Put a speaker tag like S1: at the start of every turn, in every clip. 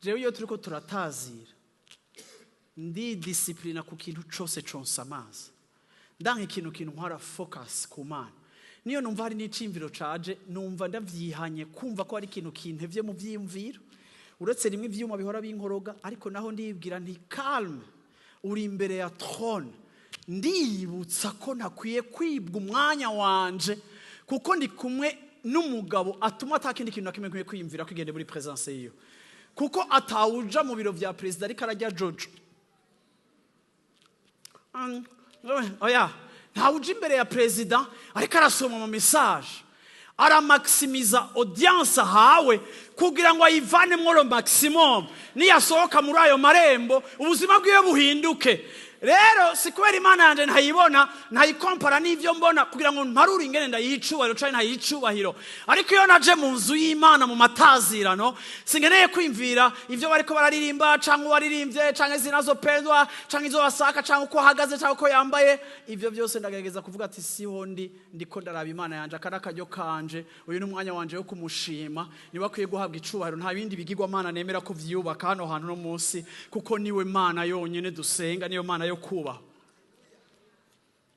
S1: jewe iyo turiko turatazira ndi disciplina ku kintu cyose consa amazi ndanke ikintu ntwara focus ku Mana niyo numva hari n'icimviro caje numva ndavyihanye kumva ko hari ikintu kintevye mu vyimviro uretse rimwe ivyuma bihora binkoroga ariko naho ndibwira nti calme uri imbere ya throne ndibutsa ko ntakwiye kwibwa umwanya wanje kuko ndi kumwe n'umugabo atuma atakindi kintu nakimwe nkwiye kwiyumvira kwigende muri presence yiyo kuko atawuja mu biro vya president ariko arajya Jojo oya ntawuja imbere ya president ariko arasoma mu message aramaximiza audience hawe kugira ngo ayivane mworo maximum niyasohoka muri ayo marembo ubuzima bwiwe buhinduke rero sikubera Imana yanje ntayibona ntayikompara n'ivyo mbona kugira ngo mparure ingene ndayicubahiro cyane ntayicubahiro ariko iyo naje mu nzu y'Imana mu matazirano singeneye kwimvira ivyo bariko bararirimba canke waririmbye canke zinazo pendwa canke izo basaka canke uko hagaze canke uko yambaye ivyo byose ndagerageza kuvuga ati siho ndiko ndaraba Imana yanje akarakaryo kanje uyu n'umwanya wanje wo kumushima niba kwiye guhabwa icubahiro nta bindi bigirwa Mana nemera ko vyubaka hano hantu no munsi kuko niwe Mana yonyene dusenga niyo Mana yo kuba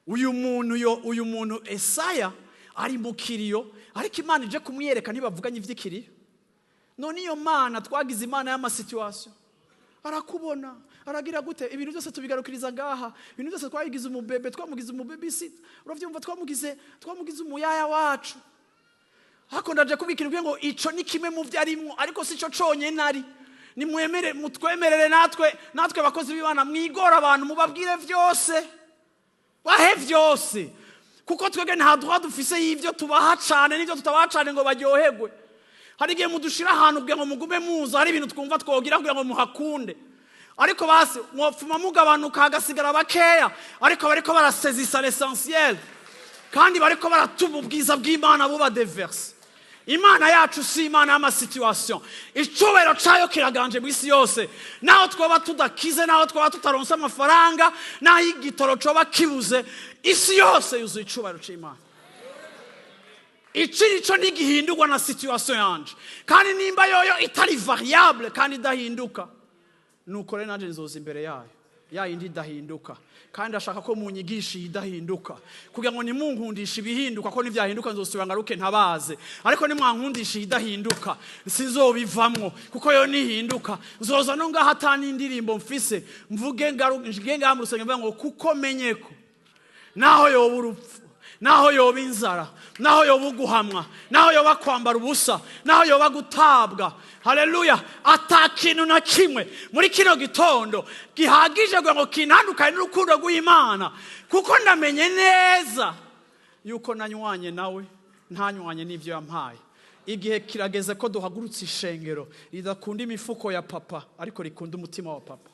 S1: uyu muntu Esaya ari mu kiriyo ariko Imana ije kumwiyereka ntibavuganye ivy'ikiriyo none iyo Mana twagize Imana y'amasituation arakubona aragira gute ibintu byose tubigarukiriza ngaha ibintu byose twagize umubebe twamugize umubebisita uravyumva twamugize umuyaya wacu hako ndaje kubikira ngo ico ni kimwe mu vyarimwo ariko sico conye nari ni mwemere mutwemerere natwe bakozi b'Imana mwigora abantu mubabwire vyose bahe vyose kuko twege nta droit dufise y'ivyo tubaha cane n'ivyo tutabaha cane ngo baryoherwe hari igihe mudushira ahantu kugira ngo mugume muzo hari ibintu twumva twogira kugira ngo muhakunde ariko basi mwopfuma mugabanuka hagasigara bakeya ariko bariko barasezisa l'essentiel kandi bariko baratuma ubwiza bw'Imana buba déverse Imana yacu si Imana y'amasituation icubahiro cayo kiraganje mu isi yose naho twoba tudakize naho twoba tutaronse amafaranga naho igitoro coba kibuze isi yose yuzuye icubahiro c'Imana iki nico ntigihindurwa na situation yanje kandi nimba yoyo itari variable kandi idahinduka nuko rero nanje nzoza imbere yayo yindi idahinduka kandi ashaka ko munyigisha idahinduka kugira ngo nimunkundisha ibihinduka ko nivyahinduka nzosubira ngaruke ntabaze ariko nimwankundisha idahinduka sinzobivamwo kuko yo nihinduka nzoza no ngaha atani indirimbo mfise mvuge ngaha mu rusenge mvuga ngo kuko menyeko naho yoba urupfu naho yoba inzara naho yoba guhamwa naho yoba kwambara ubusa naho yoba gutabwa haleluya atakintu na kimwe muri kino gitondo gihagije ngo kinandukanye n'urukundo rw'Imana kuko ndamenye neza yuko nanywanye nawe ntanywanye n'ivyo yampaye igihe kirageze ko duhagurutse ishengero ridakunda imifuko ya papa ariko rikunda umutima wa papa